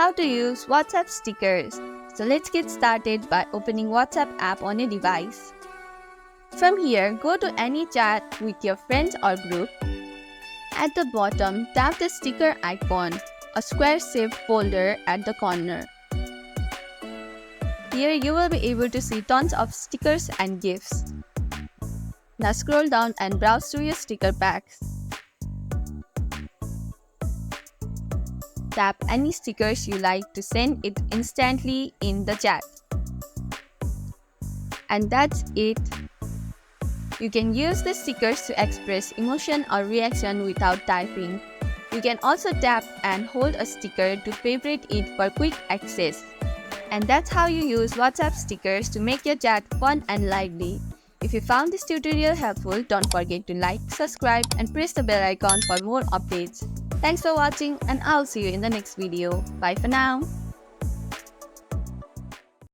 How to use WhatsApp stickers. So let's get started by opening WhatsApp app on your device. From here, go to any chat with your friends or group. At the bottom, tap the sticker icon, a square-shaped folder at the corner. Here you will be able to see tons of stickers and GIFs. Now scroll down and browse through your sticker packs. Tap any stickers you like to send it instantly in the chat. And that's it. You can use the stickers to express emotion or reaction without typing. You can also tap and hold a sticker to favorite it for quick access. And that's how you use WhatsApp stickers to make your chat fun and lively. If you found this tutorial helpful, don't forget to like, subscribe, and press the bell icon for more updates. Thanks for watching, and I'll see you in the next video. Bye for now.